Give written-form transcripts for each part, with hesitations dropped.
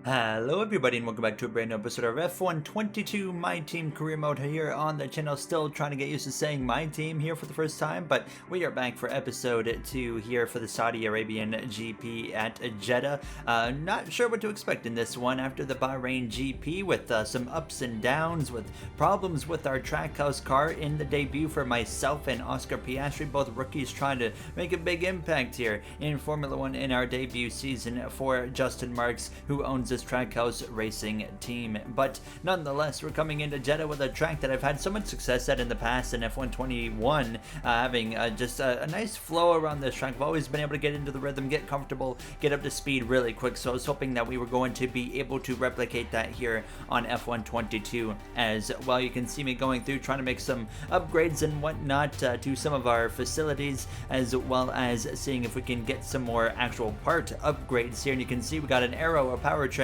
Hello everybody and welcome back to a brand new episode of F122 My Team Career Mode here on the channel. Still trying to get used to saying my team here for the first time, but we are back for episode 2 here for the Saudi Arabian GP at Jeddah. Not sure what to expect in this one after the Bahrain GP with some ups and downs, with problems with our trackhouse car in the debut for myself and Oscar Piastri, both rookies trying to make a big impact here in Formula 1 in our debut season for Justin Marks, who owns this trackhouse racing team. But nonetheless, we're coming into Jeddah with a track that I've had so much success at in the past in F121, having just a nice flow around this track. I've always been able to get into the rhythm, get comfortable, get up to speed really quick, so I was hoping that we were going to be able to replicate that here on F122 as well. You can see me going through trying to make some upgrades and whatnot to some of our facilities, as well as seeing if we can get some more actual part upgrades here. And you can see we got an aero, a powertrain,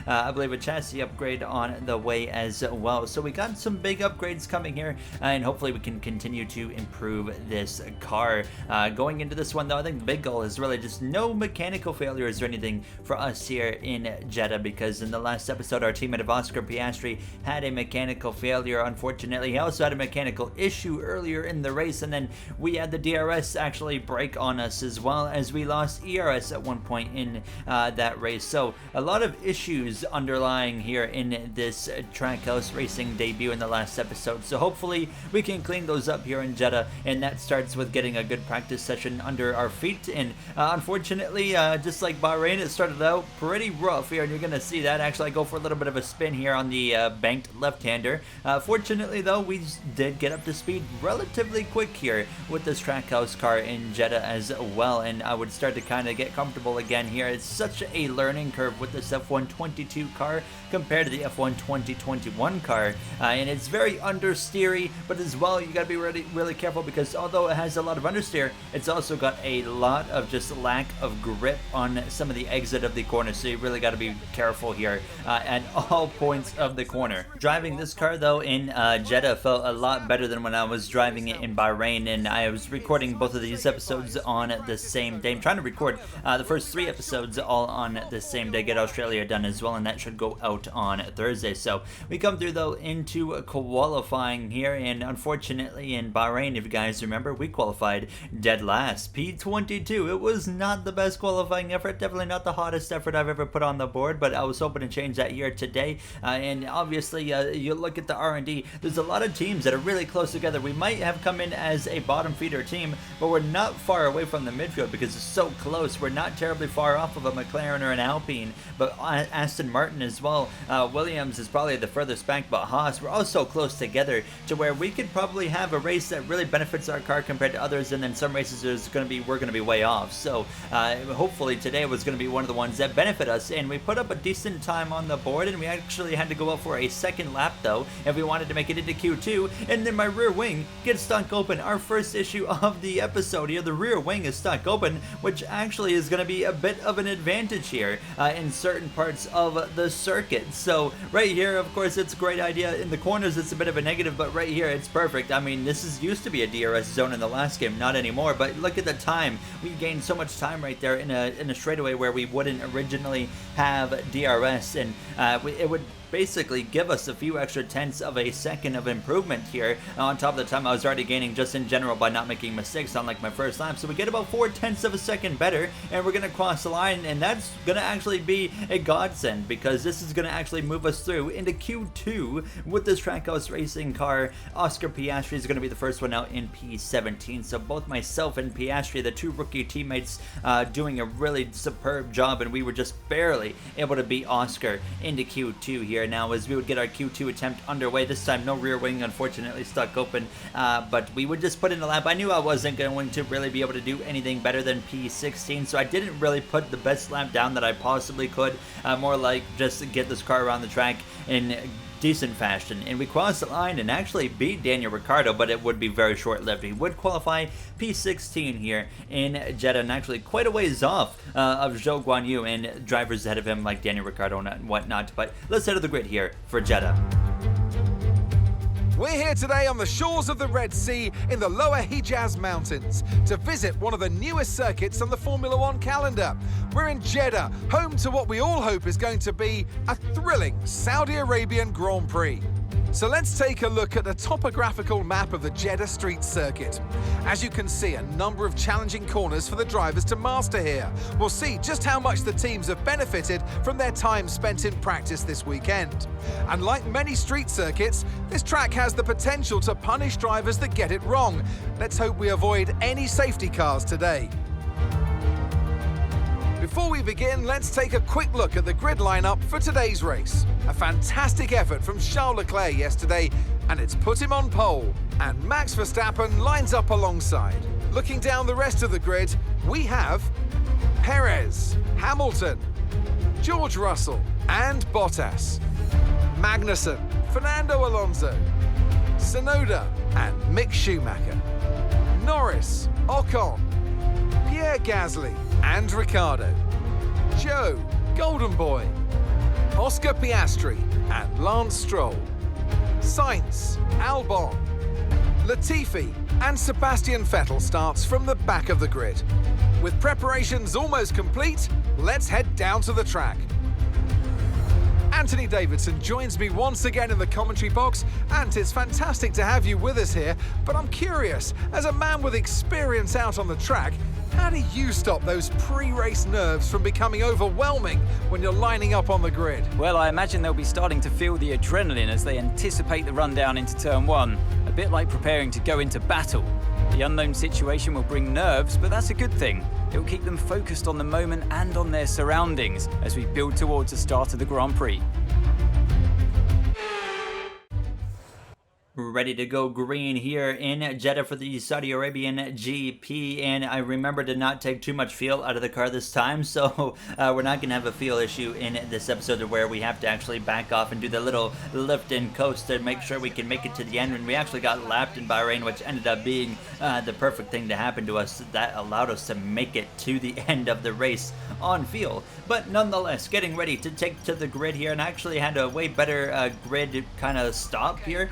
I believe a chassis upgrade on the way as well. So we got some big upgrades coming here, and hopefully we can continue to improve this car. Going into this one though, I think the big goal is really just no mechanical failures or anything for us here in Jeddah, because in the last episode our teammate of Oscar Piastri had a mechanical failure. Unfortunately, he also had a mechanical issue earlier in the race, and then we had the DRS actually break on us, as well as we lost ERS at one point in that race. So a lot of issues underlying here in this trackhouse racing debut in the last episode. So hopefully we can clean those up here in Jeddah, and that starts with getting a good practice session under our feet. And unfortunately, just like Bahrain, it started out pretty rough here, and you're gonna see that. Actually, I go for a little bit of a spin here on the banked left-hander. Fortunately though, we did get up to speed relatively quick here with this trackhouse car in Jeddah as well, and I would start to kind of get comfortable again here. It's such a learning curve with this F122 car compared to the F1 2021 car, and it's very understeery, but as well you gotta be really careful, because although it has a lot of understeer, it's also got a lot of just lack of grip on some of the exit of the corner, so you really got to be careful here at all points of the corner. Driving this car though in Jeddah felt a lot better than when I was driving it in Bahrain, and I was recording both of these episodes on the same day. I'm trying to record the first 3 episodes all on the same day, get Australia done as well, and that should go out on Thursday. So we come through though into qualifying here, and unfortunately in Bahrain, if you guys remember, we qualified dead last, P22. It was not the best qualifying effort, definitely not the hottest effort I've ever put on the board, but I was hoping to change that here today. And obviously you look at the R&D, there's a lot of teams that are really close together. We might have come in as a bottom feeder team, but we're not far away from the midfield because it's so close. We're not terribly far off of a McLaren or an Alpine, but Aston Martin as well. Williams is probably the furthest back, but Haas, we're all so close together to where we could probably have a race that really benefits our car compared to others, and then some races we're going to be way off. So hopefully today was going to be one of the ones that benefit us, and we put up a decent time on the board, and we actually had to go out for a second lap though if we wanted to make it into Q2, and then my rear wing gets stuck open. Our first issue of the episode here, the rear wing is stuck open, which actually is going to be a bit of an advantage here in certain parts of the circuit. So right here, of course, it's a great idea. In the corners it's a bit of a negative, but right here it's perfect. I mean, this used to be a DRS zone in the last game, not anymore, but look at the time. We gained so much time right there in a straightaway where we wouldn't originally have DRS, and it would basically give us a few extra tenths of a second of improvement here on top of the time I was already gaining just in general by not making mistakes on like my first lap. So we get about 4/10 of a second better, and we're gonna cross the line, and that's gonna actually be a godsend, because this is gonna actually move us through into Q2 with this trackhouse racing car. Oscar Piastri is gonna be the first one out in P17, so both myself and Piastri, the 2 rookie teammates, doing a really superb job, and we were just barely able to beat Oscar into Q2 here. Now as we would get our Q2 attempt underway, this time no rear wing unfortunately stuck open, but we would just put in a lap. I knew I wasn't going to really be able to do anything better than P16, so I didn't really put the best lap down that I possibly could, more like just get this car around the track in decent fashion, and we crossed the line and actually beat Daniel Ricciardo, but it would be very short-lived. He would qualify P16 here in Jeddah, and actually quite a ways off of Zhou Guanyu and drivers ahead of him like Daniel Ricciardo and whatnot. But let's head to the grid here for Jeddah. We're here today on the shores of the Red Sea in the lower Hijaz Mountains to visit one of the newest circuits on the Formula One calendar. We're in Jeddah, home to what we all hope is going to be a thrilling Saudi Arabian Grand Prix. So let's take a look at the topographical map of the Jeddah Street Circuit. As you can see, a number of challenging corners for the drivers to master here. We'll see just how much the teams have benefited from their time spent in practice this weekend. And like many street circuits, this track has the potential to punish drivers that get it wrong. Let's hope we avoid any safety cars today. Before we begin, let's take a quick look at the grid lineup for today's race. A fantastic effort from Charles Leclerc yesterday, and it's put him on pole. And Max Verstappen lines up alongside. Looking down the rest of the grid, we have Perez, Hamilton, George Russell, and Bottas, Magnussen, Fernando Alonso, Tsunoda, and Mick Schumacher, Norris, Ocon, Pierre Gasly, and Ricciardo, Joe, Golden Boy, Oscar Piastri, and Lance Stroll, SAINZ, Albon, Latifi, and Sebastian Vettel starts from the back of the grid. With preparations almost complete, let's head down to the track. Anthony Davidson joins me once again in the commentary box, and it's fantastic to have you with us here, but I'm curious, as a man with experience out on the track, how do you stop those pre-race nerves from becoming overwhelming when you're lining up on the grid? Well, I imagine they'll be starting to feel the adrenaline as they anticipate the rundown into turn one, a bit like preparing to go into battle. The unknown situation will bring nerves, but that's a good thing. It will keep them focused on the moment and on their surroundings as we build towards the start of the Grand Prix. Ready to go green here in Jeddah for the Saudi Arabian GP, and I remember to not take too much fuel out of the car this time, so we're not going to have a fuel issue in this episode where we have to actually back off and do the little lift and coast to make sure we can make it to the end. And we actually got lapped in Bahrain, which ended up being the perfect thing to happen to us. That allowed us to make it to the end of the race on fuel. But nonetheless, getting ready to take to the grid here, and actually had a way better grid kind of stop here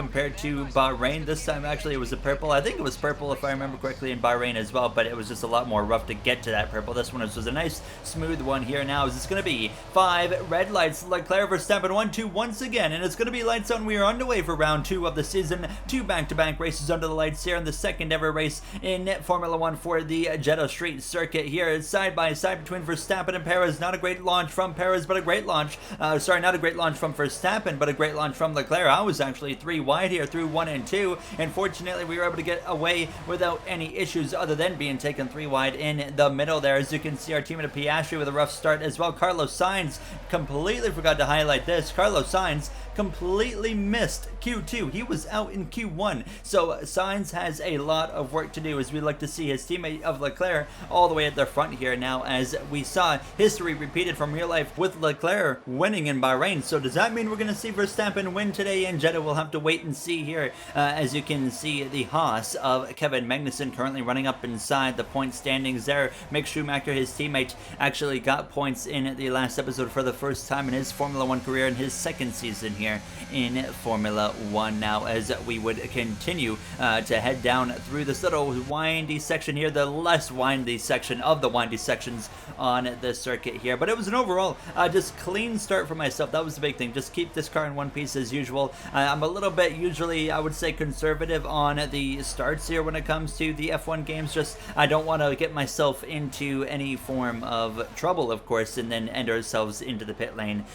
compared to Bahrain. This time actually it was a purple. I think it was purple if I remember correctly in Bahrain as well, but it was just a lot more rough to get to that purple. This one was a nice smooth one here. Now is this going to be 5 red lights, Leclerc Verstappen 1-2 once again, and it's going to be lights on. We are underway for round 2 of the season. 2 back-to-back races under the lights here in the second ever race in Formula 1 for the Jeddah Street Circuit here. It's side by side between Verstappen and Perez. Not a great launch from Perez, but a great launch. Not a great launch from Verstappen, but a great launch from Leclerc. I was actually 3 wide here through 1 and 2, and fortunately we were able to get away without any issues other than being taken 3 wide in the middle there. As you can see, our teammate Piastri with a rough start as well. Carlos Sainz, completely forgot to highlight this. Carlos Sainz completely missed Q2. He was out in Q1. So Sainz has a lot of work to do, as we like to see his teammate of Leclerc all the way at the front here now, as we saw history repeated from real life with Leclerc winning in Bahrain. So does that mean we're going to see Verstappen win today in Jeddah? We'll have to wait and see here. As you can see, the Haas of Kevin Magnussen currently running up inside the point standings there. Mick Schumacher, his teammate, actually got points in the last episode for the first time in his Formula 1 career in his second season here in Formula 1 now, as we would continue to head down through this little windy section here, the less windy section of the windy sections on the circuit here. But it was an overall just clean start for myself. That was the big thing. Just keep this car in one piece as usual. I'm a little bit usually, I would say, conservative on the starts here when it comes to the F1 games. Just I don't want to get myself into any form of trouble, of course, and then end ourselves into the pit lane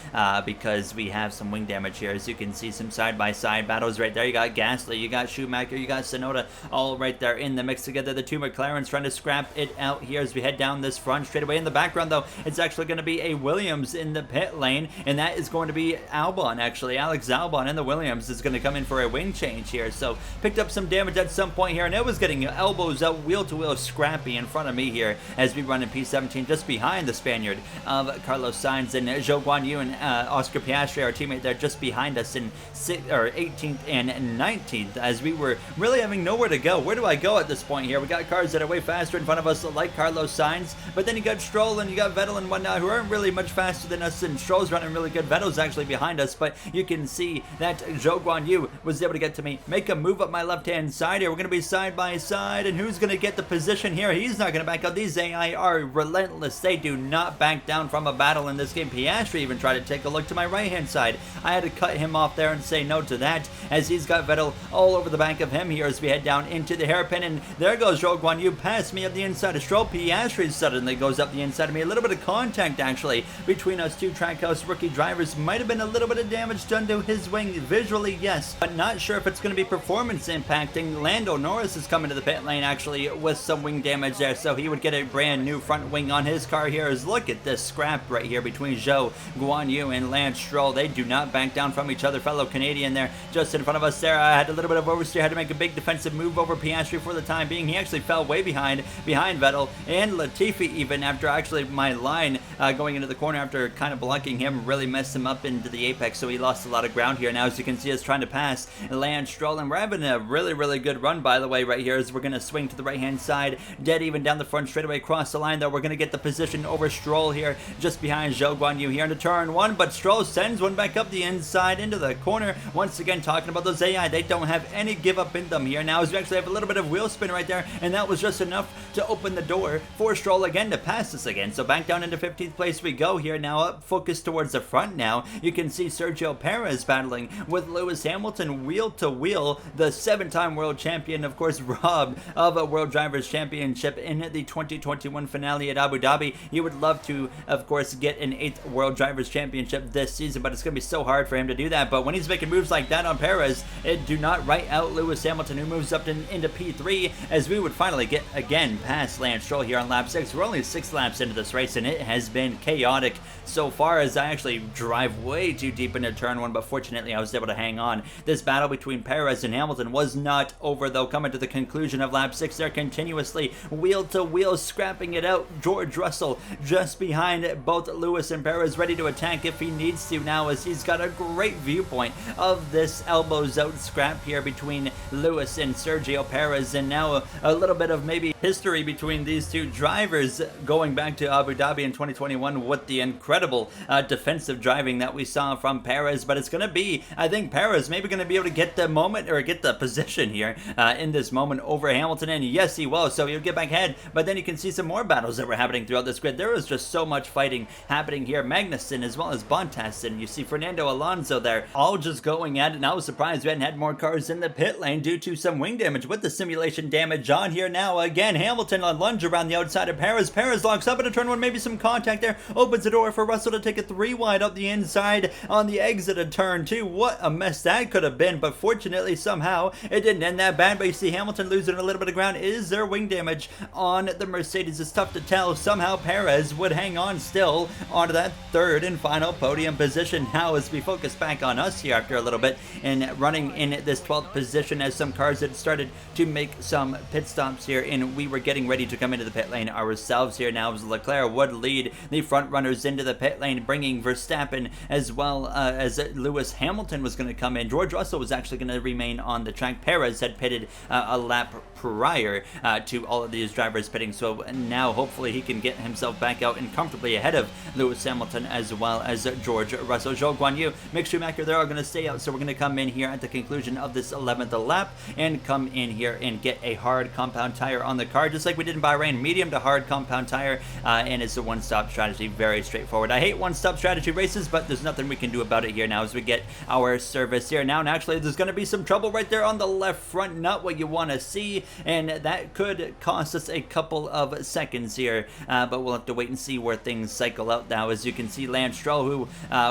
because we have some wing damage here. As you can see, some side-by-side battles right there. You got Gasly, you got Schumacher, you got Tsunoda, all right there in the mix together. The 2 McLarens trying to scrap it out here as we head down this front straightaway. In the background, though, it's actually going to be a Williams in the pit lane, and that is going to be Albon, actually. Alex Albon in the Williams is going to come in for a wing change here. So picked up some damage at some point here, and it was getting elbows out wheel-to-wheel scrappy in front of me here as we run in P17 just behind the Spaniard of Carlos Sainz, and Zhou Guanyu and Oscar Piastri, our teammate there, just behind us in 18th and 19th, as we were really having nowhere to go. Where do I go at this point here? We got cars that are way faster in front of us, like Carlos Sainz, but then you got Stroll and you got Vettel and whatnot, who aren't really much faster than us, and Stroll's running really good. Vettel's actually behind us, but you can see that Zhou Guanyu Who was able to get to me, make a move up my left-hand side here. We're going to be side by side, and who's going to get the position here? He's not going to back out. These AI are relentless. They do not back down from a battle in this game. Piastri even tried to take a look to my right-hand side. I had to cut him off there and say no to that, as he's got Vettel all over the back of him here as we head down into the hairpin, and there goes Zhou Guanyu past me up the inside of Stroll. Piastri suddenly goes up the inside of me. A little bit of contact, actually, between us two Trackhouse rookie drivers. Might have been a little bit of damage done to his wing. Visually, yes, but not sure if it's going to be performance impacting. Lando Norris is coming to the pit lane, actually, with some wing damage there, so he would get a brand new front wing on his car here. As look at this scrap right here between Zhou Guanyu and Lance Stroll. They do not back down from each other. Fellow Canadian there just in front of us there. I had a little bit of oversteer, had to make a big defensive move over Piastri for the time being. He actually fell way behind Vettel and Latifi even after actually my line going into the corner after kind of blocking him really messed him up into the apex, so he lost a lot of ground here. Now as you can see us trying to pass Lance Stroll, and we're having a really good run by the way right here as we're going to swing to the right hand side, dead even down the front straightaway across the line though. We're going to get the position over Stroll here just behind Zhou Guanyu here into turn one, but Stroll sends one back up the inside into the corner. Once again, talking about those AI, they don't have any give up in them here. Now as we actually have a little bit of wheel spin right there, and that was just enough to open the door for Stroll again to pass us again. So back down into 15th place we go here. Now up focus towards the front now. You can see Sergio Perez battling with Lewis Hamilton wheel to wheel, the 7-time world champion, of course, robbed of a World Drivers' Championship in the 2021 finale at Abu Dhabi. He would love to, of course, get an 8th World Drivers' Championship this season, but it's going to be so hard for him to do that. But when he's making moves like that on Perez, it do not write out Lewis Hamilton, who moves up into P3, as we would finally get again past Lance Stroll here on lap 6. We're only 6 laps into this race, and it has been chaotic so far as I actually drive way too deep into turn 1, but fortunately I was able to hang on. This battle between Perez and Hamilton was not over though. Coming to the conclusion of lap 6, they're continuously wheel to wheel scrapping it out. George Russell just behind both Lewis and Perez, ready to attack if he needs to now, as he's got a great viewpoint of this elbows out scrap here between Lewis and Sergio Perez, and now a little bit of maybe history between these two drivers going back to Abu Dhabi in 2021 with the incredible defensive driving that we saw from Perez. But it's going to be, I think, Perez maybe going to be able to get the moment or get the position here in this moment over Hamilton, and yes he will, so he'll get back ahead. But then you can see some more battles that were happening throughout this grid. There was just so much fighting happening here. Magnussen as well as Bottas, and you see Fernando Alonso there all just going at it, and I was surprised we hadn't had more cars in the pit lane due to some wing damage with the simulation damage on here. Now again Hamilton on lunge around the outside of Perez. Perez locks up into turn 1, maybe some contact there, opens the door for Russell to take a 3 wide up the inside on the exit of turn 2. What a mess that could have been, but fortunately somehow it didn't end that bad. But you see Hamilton losing a little bit of ground. Is there wing damage on the Mercedes? It's tough to tell. Somehow Perez would hang on still onto that 3rd and final podium position. Now as we focus back on us here after a little bit and running in this 12th position, as some cars had started to make some pit stops here, and we were getting ready to come into the pit lane ourselves here. Now as Leclerc would lead the front runners into the pit lane, bringing Verstappen as well as Lewis Hamilton was going to come in. George Russell was actually going to remain on the track. Perez had pitted a lap prior to all of these drivers pitting, so now hopefully he can get himself back out and comfortably ahead of Lewis Hamilton as well as George Russell. Zhou Guanyu, Mick Schumacher, they're all going to stay out, so we're going to come in here at the conclusion of this 11th lap and come in here and get a hard compound tire on the car, just like we did in Bahrain. Medium to hard compound tire, and it's a one-stop strategy. Very straightforward. I hate one-stop strategy races, but there's nothing we can do about it here now as we get our service here now. And actually there's going to be some trouble right there on the left front, not what you want to see, and that could cost us a couple of seconds here, but we'll have to wait and see where things cycle out now. As you can see, Lance Stroll, who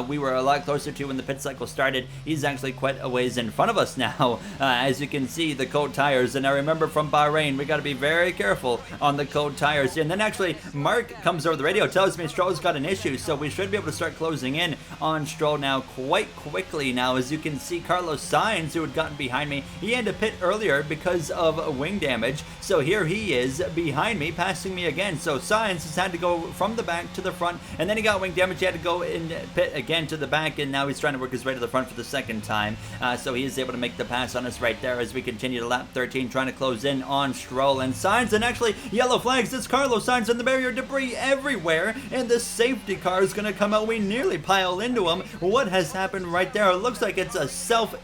we were a lot closer to when the pit cycle started, he's actually quite a ways in front of us now. As you can see, the cold tires, and I remember from Bahrain, we got to be very careful on the cold tires. And then actually Mark comes over the radio, tells me Stroll's got an issue, so we should be able to start closing in on Stroll now quite quickly. Now as you can see, Carlos Sainz, who had gotten behind me, he had to pit earlier because of wing damage, so here he is behind me, passing me again. So Sainz has had to go from the back to the front, and then he got wing damage. He had to go in pit again to the back, and now he's trying to work his way to the front for the 2nd time. So he is able to make the pass on us right there as we continue to lap 13, trying to close in on Stroll and Sainz. And actually, yellow flags, it's Carlos Sainz and the barrier, debris everywhere, and the safety car is going to come out. We nearly pile into him. What has happened right there? It looks like it's a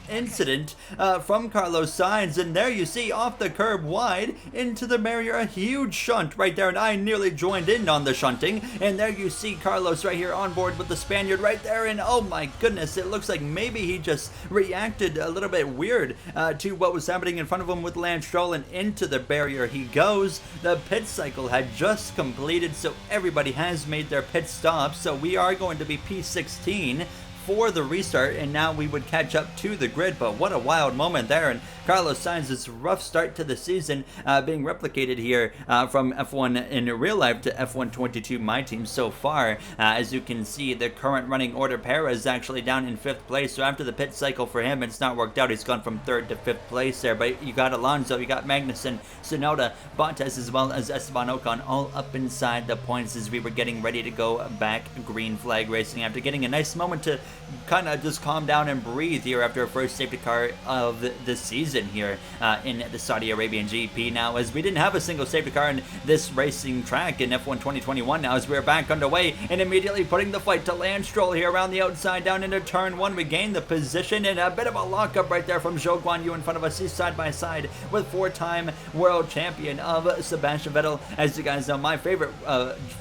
incident from Carlos Sainz, and there you see off the curb wide into the barrier, a huge shunt right there, and I nearly joined in on the shunting, and there you see Carlos right here on board with the Spaniard right there, and oh my goodness, it looks like maybe he just reacted a little bit weird to what was happening in front of him with Lance Stroll, and into the barrier he goes. The pit cycle had just completed, so everybody has made their pit stops, so we are going to be P16 for the restart, and now we would catch up to the grid. But what a wild moment there, and Carlos Sainz's rough start to the season being replicated here from F1 in real life to F1 22 my team so far. As you can see, the current running order, Perez is actually down in 5th place, so after the pit cycle for him, it's not worked out. He's gone from 3rd to 5th place there, but you got Alonso, you got Magnussen, Tsunoda, Bottas, as well as Esteban Ocon all up inside the points as we were getting ready to go back green flag racing after getting a nice moment to kind of just calm down and breathe here after a first safety car of the season here in the Saudi Arabian GP. Now, as we didn't have a single safety car in this racing track in F1 2021, now as we're back underway and immediately putting the fight to Lance Stroll here around the outside down into turn 1, we gain the position, and a bit of a lockup right there from Zhou Guanyu in front of us. He's side by side with 4-time world champion of Sebastian Vettel, as you guys know, my favorite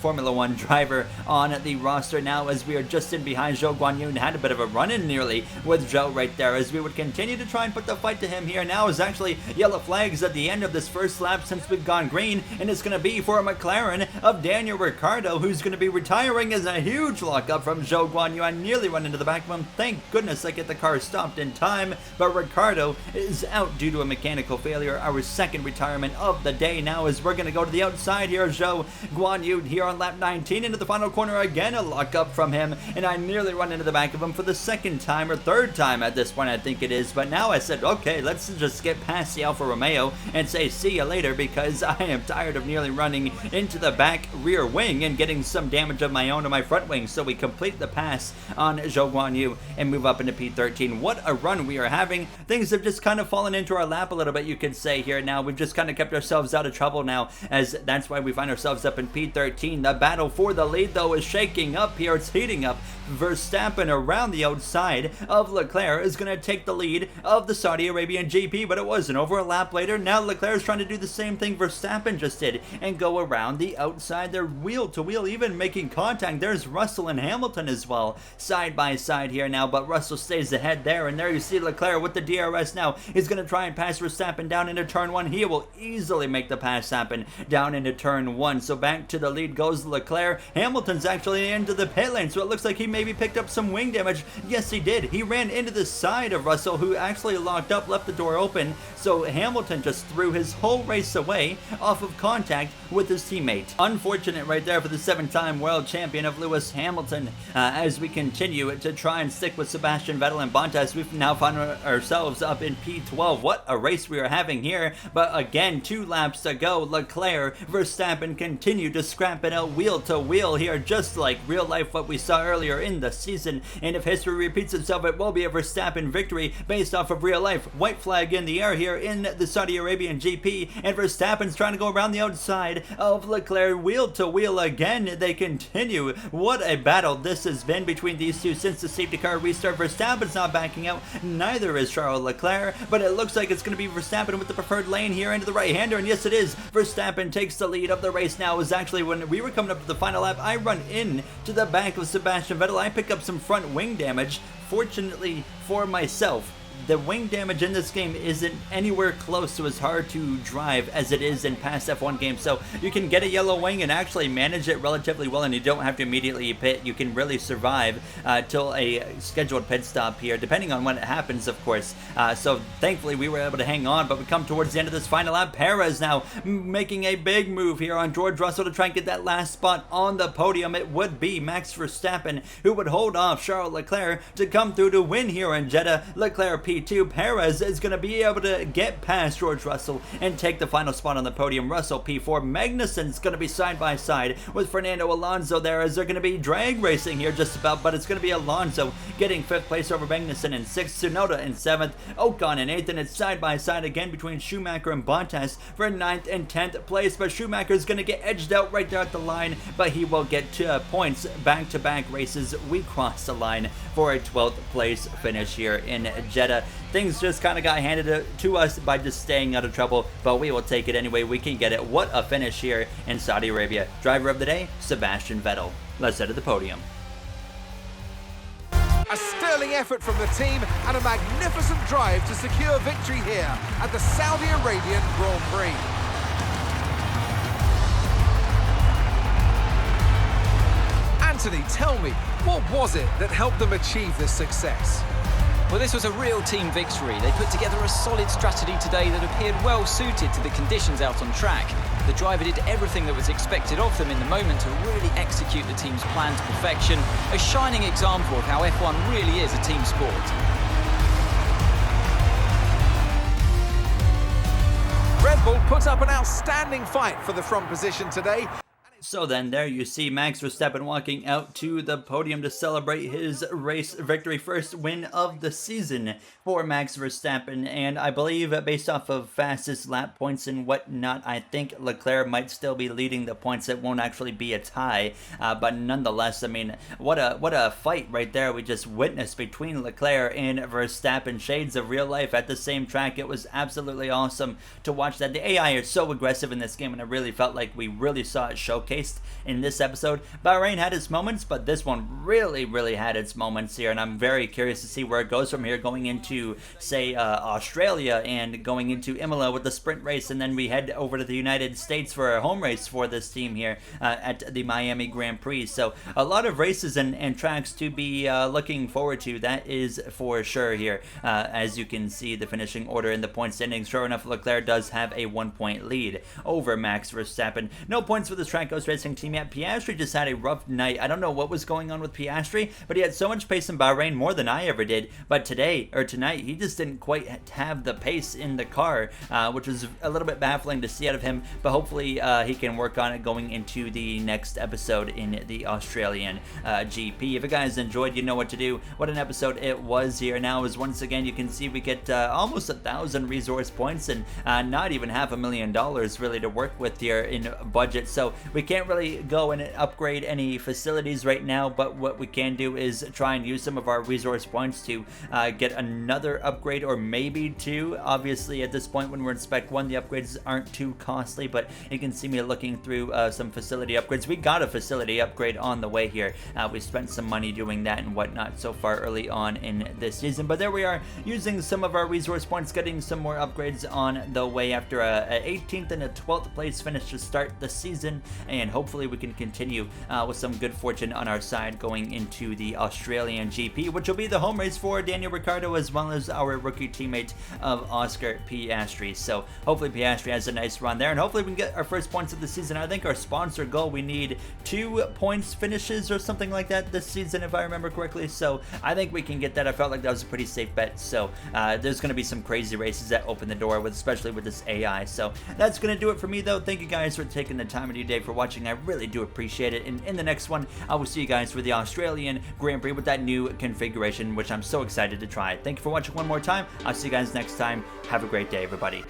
Formula 1 driver on the roster. Now as we are just in behind Zhou Guanyu and had a bit of a run-in nearly with Zhou right there, as we would continue to try and put the fight to him here. Now is actually yellow flags at the end of this first lap since we've gone green, and it's going to be for a McLaren of Daniel Ricciardo, who's going to be retiring as a huge lockup from Zhou Guanyu. I nearly run into the back of him. Thank goodness I get the car stopped in time, but Ricciardo is out due to a mechanical failure, our second retirement of the day. Now as we're going to go to the outside here, Zhou Guanyu here on lap 19 into the final corner, again a lockup from him, and I nearly run into the back of him for the second time or third time at this point, I think it is. But now I said, okay, let's just get past the Alfa Romeo and say see you later, because I am tired of nearly running into the back rear wing and getting some damage of my own to my front wing. So we complete the pass on Zhou Guanyu and move up into P13. What a run we are having. Things have just kind of fallen into our lap a little bit, you could say here. Now we've just kind of kept ourselves out of trouble now, as that's why we find ourselves up in P13. The battle for the lead though is shaking up here. It's heating up. Verstappen around the outside of Leclerc is going to take the lead of the Saudi Arabian GP, but it wasn't. Over a lap later, now Leclerc is trying to do the same thing Verstappen just did and go around the outside. They're wheel to wheel, even making contact. There's Russell and Hamilton as well, side by side here now, but Russell stays ahead there, and there you see Leclerc with the DRS now. He's going to try and pass Verstappen down into turn 1. He will easily make the pass happen down into turn 1. So back to the lead goes Leclerc. Hamilton's actually into the pit lane, so it looks like he maybe picked up some wing damage. Yes, he did. He ran into the side of Russell, who actually locked up, left the door open, so Hamilton just threw his whole race away off of contact with his teammate. Unfortunate right there for the 7-time world champion of Lewis Hamilton. As we continue to try and stick with Sebastian Vettel and Bottas, we've now found ourselves up in P12. What a race we are having here, but again, 2 laps to go. Leclerc, Verstappen continue to scrap it out wheel to wheel here, just like real life what we saw earlier in the season, and if history repeats itself, it will be a Verstappen victory based off of real life. White flag in the air here in the Saudi Arabian GP, and Verstappen's trying to go around the outside of Leclerc wheel to wheel again. They continue. What a battle this has been between these two since the safety car restart. Verstappen's not backing out, neither is Charles Leclerc, but it looks like it's going to be Verstappen with the preferred lane here into the right-hander, and yes it is. Verstappen takes the lead of the race now. It was actually when we were coming up to the final lap, I run in to the back of Sebastian Vettel. I pick up some front wing damage. Fortunately for myself, the wing damage in this game isn't anywhere close to as hard to drive as it is in past F1 games, so you can get a yellow wing and actually manage it relatively well, and you don't have to immediately pit. You can really survive till a scheduled pit stop here, depending on when it happens, of course. So thankfully we were able to hang on, but we come towards the end of this final lap. Perez now making a big move here on George Russell to try and get that last spot on the podium. It would be Max Verstappen who would hold off Charles Leclerc to come through to win here in Jeddah. Leclerc P2, Perez is going to be able to get past George Russell and take the final spot on the podium. Russell P4, Magnussen's going to be side by side with Fernando Alonso there, as they're going to be drag racing here just about, but it's going to be Alonso getting 5th place over Magnussen in 6th, Tsunoda in 7th, Ocon in 8th, and it's side by side again between Schumacher and Bottas for 9th and 10th place, but Schumacher's going to get edged out right there at the line, but he will get 2 points back-to-back races. We cross the line for a 12th place finish here in Jeddah. Jeddah. Things just kind of got handed to us by just staying out of trouble, but we will take it anyway. We can get it. What a finish here in Saudi Arabia. Driver of the day, Sebastian Vettel. Let's head to the podium. A sterling effort from the team and a magnificent drive to secure victory here at the Saudi Arabian Grand Prix. Anthony, tell me, what was it that helped them achieve this success? Well, this was a real team victory. They put together a solid strategy today that appeared well suited to the conditions out on track. The driver did everything that was expected of them in the moment to really execute the team's plan to perfection. A shining example of how F1 really is a team sport. Red Bull put up an outstanding fight for the front position today. So then there you see Max Verstappen walking out to the podium to celebrate his race victory, first win of the season for Max Verstappen. And I believe based off of fastest lap points and whatnot, I think Leclerc might still be leading the points. It won't actually be a tie, but nonetheless, I mean, what a fight right there we just witnessed between Leclerc and Verstappen. Shades of real life at the same track. It was absolutely awesome to watch that. The AI are so aggressive in this game, and I really felt like we really saw it showcased in this episode. Bahrain had its moments, but this one really had its moments here, and I'm very curious to see where it goes from here, going into, say, Australia and going into Imola with the sprint race, and then we head over to the United States for a home race for this team here at the Miami Grand Prix. So a lot of races and tracks to be looking forward to, that is for sure here. As you can see, the finishing order in the point standings, sure enough, Leclerc does have a 1-point lead over Max Verstappen. No points for this track racing team yet. Piastri just had a rough night. I don't know what was going on with Piastri, but he had so much pace in Bahrain, more than I ever did. But tonight, he just didn't quite have the pace in the car, which was a little bit baffling to see out of him. But hopefully, he can work on it going into the next episode in the Australian GP. If you guys enjoyed, you know what to do. What an episode it was here. Now, as once again, you can see we get almost 1,000 resource points and not even $500,000 really to work with here in budget. So we can't really go and upgrade any facilities right now, but what we can do is try and use some of our resource points to get another upgrade, or maybe two. Obviously, at this point when we're in Spec 1, the upgrades aren't too costly, but you can see me looking through some facility upgrades. We got a facility upgrade on the way here. We spent some money doing that and whatnot so far early on in this season, but there we are, using some of our resource points, getting some more upgrades on the way after a 18th and a 12th place finish to start the season, and hopefully we can continue with some good fortune on our side going into the Australian GP, which will be the home race for Daniel Ricciardo as well as our rookie teammate of Oscar Piastri. So hopefully Piastri has a nice run there, and hopefully we can get our first points of the season. I think our sponsor goal, we need 2 points finishes or something like that this season, if I remember correctly. So I think we can get that. I felt like that was a pretty safe bet. So there's going to be some crazy races that open the door, especially with this AI. So that's going to do it for me, though. Thank you guys for taking the time of your day for watching. I really do appreciate it. And in the next one, I will see you guys for the Australian Grand Prix with that new configuration, which I'm so excited to try. Thank you for watching one more time. I'll see you guys next time. Have a great day, everybody.